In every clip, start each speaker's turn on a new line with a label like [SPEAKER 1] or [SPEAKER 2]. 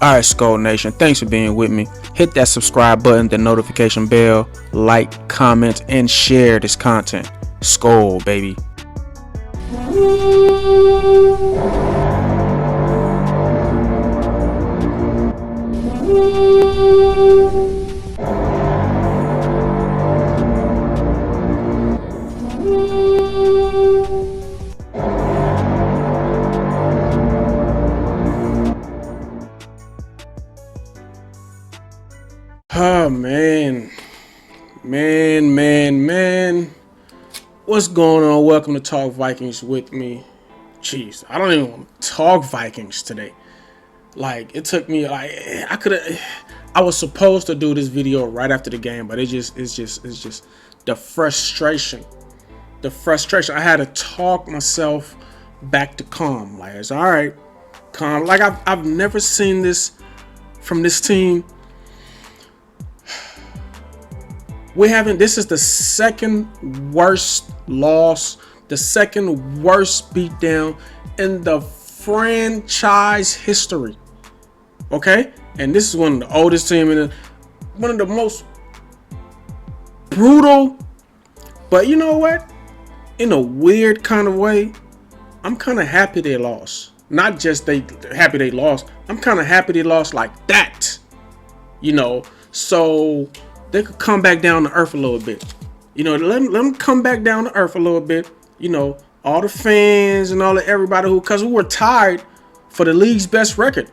[SPEAKER 1] Alright, Skull Nation, thanks for being with me. Hit that subscribe button, the notification bell, like, comment, and share this content. Skull, baby. Oh, man. What's going on? Welcome to Talk Vikings with me. Jeez, I don't even want to talk Vikings today. Like, it took me, like, I was supposed to do this video right after the game, but it's just the frustration. I had to talk myself back to calm. Like, it's all right, calm. Like, I've never seen this from this team. This is the second worst loss, the second worst beatdown in the franchise history. Okay? And this is one of the oldest teams and one of the most brutal. But you know what? In a weird kind of way, I'm kind of happy they lost. Not just happy they lost. I'm kind of happy they lost like that. You know, so they could come back down to earth a little bit. You know, let them come back down to earth a little bit. You know, all the fans and everybody because we were tied for the league's best record,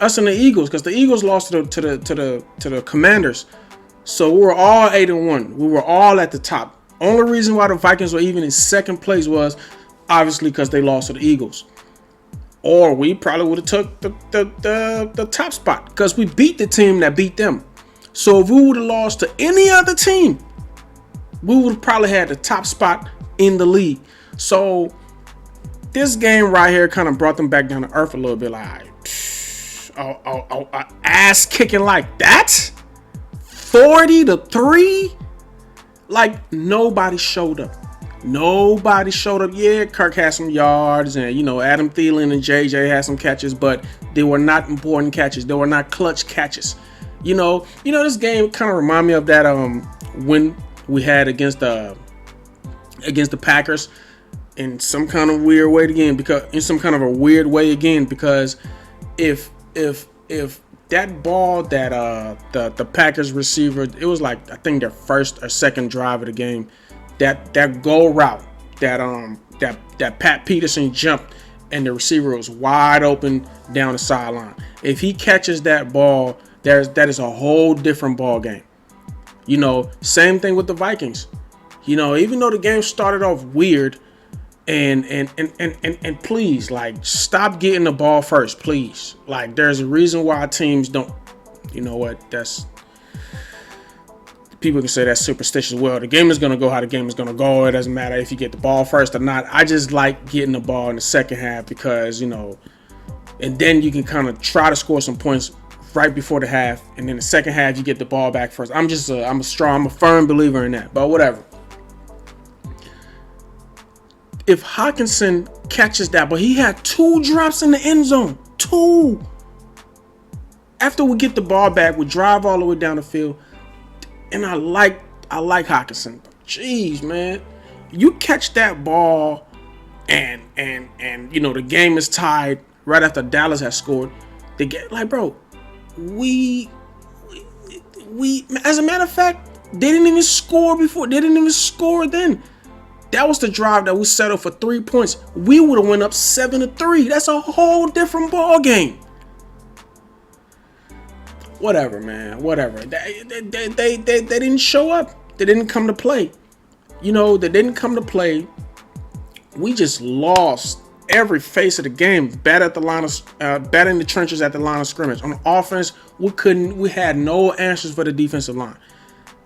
[SPEAKER 1] us and the Eagles, because the Eagles lost to the Commanders. So we were all 8-1. We were all at the top. Only reason why the Vikings were even in second place was obviously because they lost to the Eagles. Or we probably would have took the top spot because we beat the team that beat them. So if we would have lost to any other team, we would have probably had the top spot in the league. So this game right here kind of brought them back down to earth a little bit. Like, ass kicking like that, 40-3. Like nobody showed up. Yeah, Kirk had some yards, and you know Adam Thielen and JJ had some catches, but they were not important catches. They were not clutch catches. You know, this game kind of remind me of that win we had against the Packers in some kind of weird way again, because if that ball that the Packers receiver, it was like I think their first or second drive of the game, that goal route that Pat Peterson jumped and the receiver was wide open down the sideline. If he catches that ball, that is a whole different ball game. You know, same thing with the Vikings. You know, even though the game started off weird, and please, like, stop getting the ball first, please. Like, there's a reason why teams don't. You know what? That's, people can say that's superstitious. Well, the game is gonna go how the game is gonna go. It doesn't matter if you get the ball first or not. I just like getting the ball in the second half because, you know, and then you can kind of try to score some points right before the half, and then the second half you get the ball back first. I'm a firm believer in that. But whatever. If Hawkinson catches that, but he had 2 drops in the end zone, 2. After we get the ball back, we drive all the way down the field, and I like Hawkinson. Jeez, man, you catch that ball, and you know the game is tied right after Dallas has scored. They get like, bro. We as a matter of fact, they didn't even score before. They didn't even score then. That was the drive that we settled for 3 points. We would have went up 7-3. That's a whole different ball game. Whatever, man. Whatever. They didn't show up. They didn't come to play. You know, they didn't come to play. We just lost every face of the game. Bad at the line of, bad in the trenches at the line of scrimmage. On offense, we had no answers for the defensive line.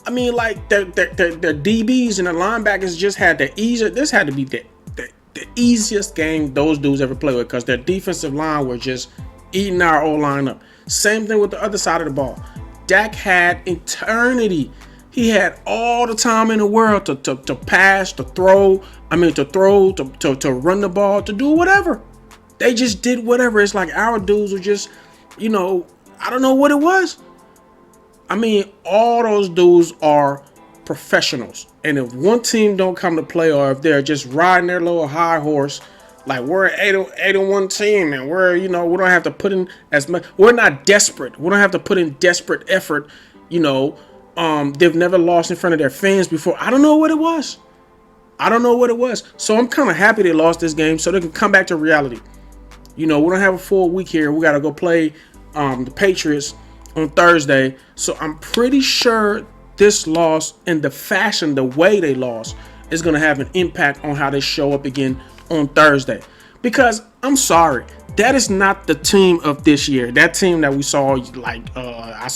[SPEAKER 1] I mean, like the DBs and the linebackers just had the easier. This had to be the easiest game those dudes ever played with because their defensive line were just eating our O-line up. Same thing with the other side of the ball. Dak had eternity. He had all the time in the world to pass, to throw, to run the ball, to do whatever. They just did whatever. It's like our dudes were just, you know, I don't know what it was. I mean, all those dudes are professionals. And if one team don't come to play, or if they're just riding their little high horse, like we're an 8-1 team and we're, we don't have to put in as much. We're not desperate. We don't have to put in desperate effort. They've never lost in front of their fans before. I don't know what it was. So I'm kind of happy they lost this game so they can come back to reality. We don't have a full week here. We got to go play the Patriots on Thursday. So I'm pretty sure this loss and the way they lost is going to have an impact on how they show up again on Thursday. Because I'm sorry, that is not the team of this year. That team that we saw, I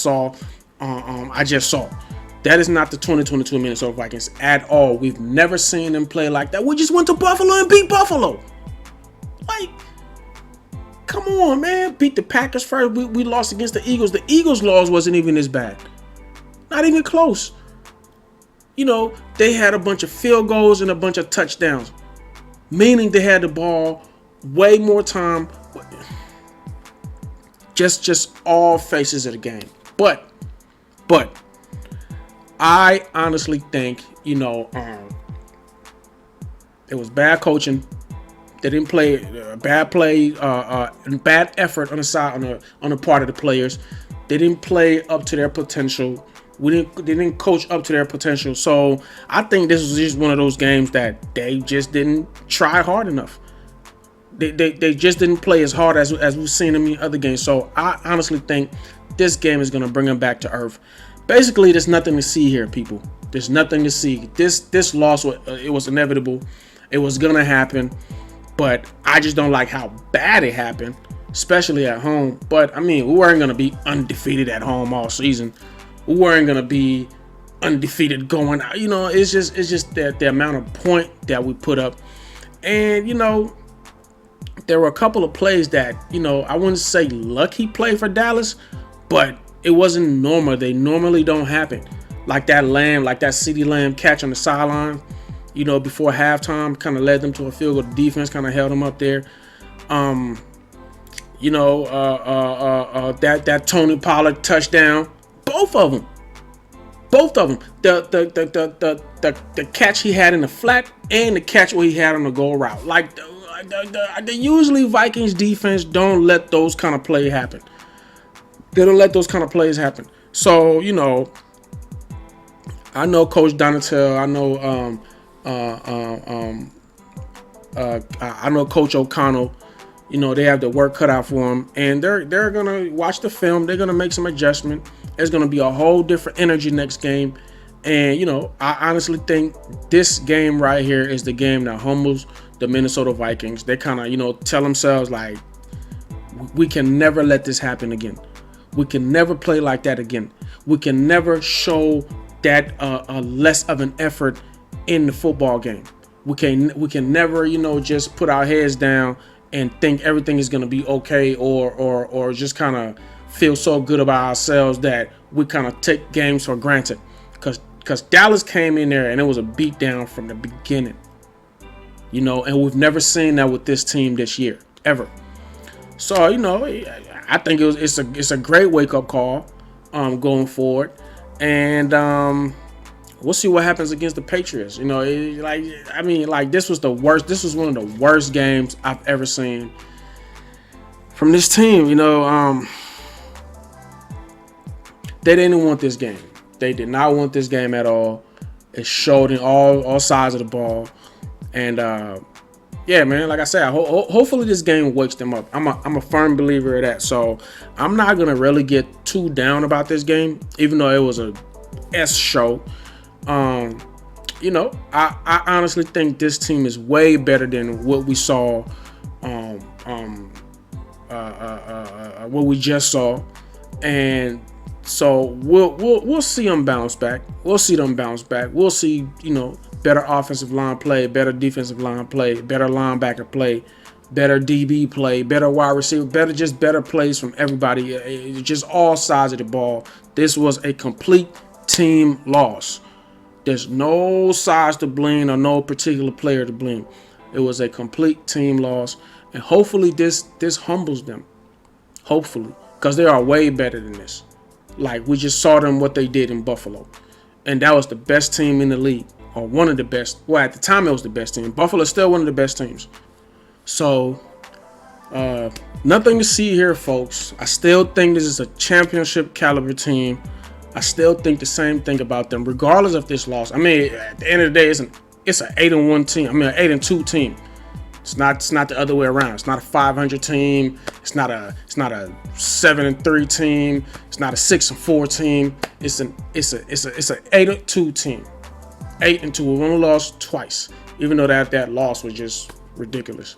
[SPEAKER 1] just saw. That is not the 2022 Minnesota Vikings at all. We've never seen them play like that. We just went to Buffalo and beat Buffalo. Like, come on, man. Beat the Packers first. We lost against the Eagles. The Eagles' loss wasn't even as bad. Not even close. They had a bunch of field goals and a bunch of touchdowns. Meaning they had the ball way more time. Just all faces of the game. But I honestly think, it was bad coaching. They didn't play bad effort on the side on the part of the players. They didn't play up to their potential. They didn't coach up to their potential. So I think this was just one of those games that they just didn't try hard enough. They just didn't play as hard as we've seen them in other games. So I honestly think this game is going to bring them back to earth. Basically, there's nothing to see here, people. There's nothing to see. This loss, it was inevitable. It was going to happen. But I just don't like how bad it happened, especially at home. But, I mean, we weren't going to be undefeated at home all season. We weren't going to be undefeated going out. It's just the amount of point that we put up. And, there were a couple of plays that, I wouldn't say lucky play for Dallas, but it wasn't normal. They normally don't happen. Like that CeeDee Lamb catch on the sideline, before halftime, kind of led them to a field goal. The defense kind of held them up there. That Tony Pollard touchdown, both of them. The catch he had in the flat and the catch where he had on the goal route. Like the usually Vikings defense don't let those kind of plays happen. They don't let those kind of plays happen. So I know Coach Donatel. I know Coach O'Connell. They have the work cut out for them, and they're gonna watch the film. They're gonna make some adjustment. There's gonna be a whole different energy next game, and I honestly think this game right here is the game that humbles the Minnesota Vikings. They kind of tell themselves like, we can never let this happen again. We can never play like that again. We can never show that less of an effort in the football game. We can never, just put our heads down and think everything is going to be okay, or just kind of feel so good about ourselves that we kind of take games for granted. Because Dallas came in there and it was a beatdown from the beginning. And we've never seen that with this team this year, ever. So, I think it's a great wake-up call going forward. And we'll see what happens against the Patriots. This was the worst. This was one of the worst games I've ever seen from this team. They didn't want this game. They did not want this game at all. It showed in all sides of the ball. And yeah, man, like I said, hopefully this game wakes them up. I'm a firm believer of that. So I'm not gonna really get too down about this game, even though it was a S show. I honestly think this team is way better than what we saw, what we just saw, and so we'll see them bounce back. We'll see, better offensive line play, better defensive line play, better linebacker play, better DB play, better wide receiver, better plays from everybody, just all sides of the ball. This was a complete team loss. There's no sides to blame or no particular player to blame. It was a complete team loss, and hopefully this humbles them. Hopefully, because they are way better than this. Like, we just saw them what they did in Buffalo, and that was the best team in the league, or one of the best. Well, at the time it was the best team. Buffalo's still one of the best teams. So nothing to see here, folks. I still think this is a championship caliber team. I still think the same thing about them, regardless of this loss. I mean, at the end of the day, it's an 8-1 team. I mean, an 8-2 team. It's not the other way around. It's not a 500 team. It's not a 7-3 team. It's not a 6-4 team. It's an 8-2 team. 8-2. We only lost twice, even though that loss was just ridiculous.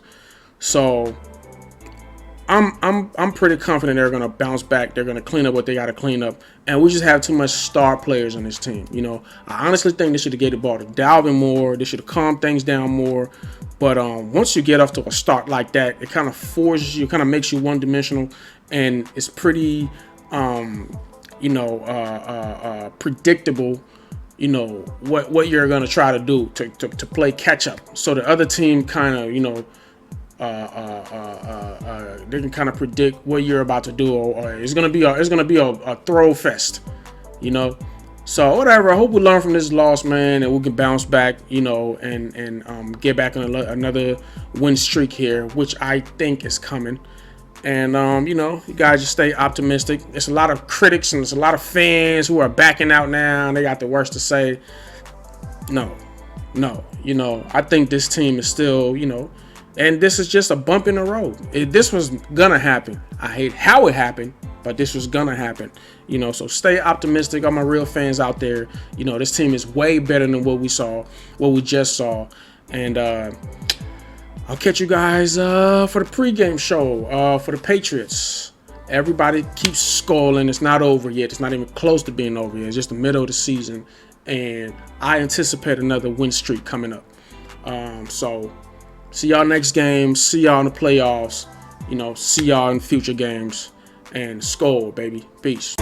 [SPEAKER 1] So I'm pretty confident they're gonna bounce back. They're gonna clean up what they gotta clean up, and we just have too much star players on this team. You know, I honestly think they should have gave the ball to Dalvin more. They should have calmed things down more. But once you get off to a start like that, it kind of forces you, kind of makes you one-dimensional, and it's pretty, predictable. You know what you're gonna try to do to play catch up. So the other team kind of, they can kind of predict what you're about to do, or it's gonna be a throw fest, you know. So whatever. I hope we learn from this loss, man, and we can bounce back, and get back on another win streak here, which I think is coming. And you guys just stay optimistic. There's a lot of critics and there's a lot of fans who are backing out now, and they got the worst to say. No, I think this team is still, and this is just a bump in the road. This was gonna happen. I hate how it happened, but this was gonna happen. So stay optimistic. All my real fans out there, this team is way better than what we just saw. And I'll catch you guys for the pregame show for the Patriots. Everybody keeps scoring. It's not over yet. It's not even close to being over yet. It's just the middle of the season, and I anticipate another win streak coming up. So see y'all next game. See y'all in the playoffs. See y'all in future games. And Skol, baby. Peace.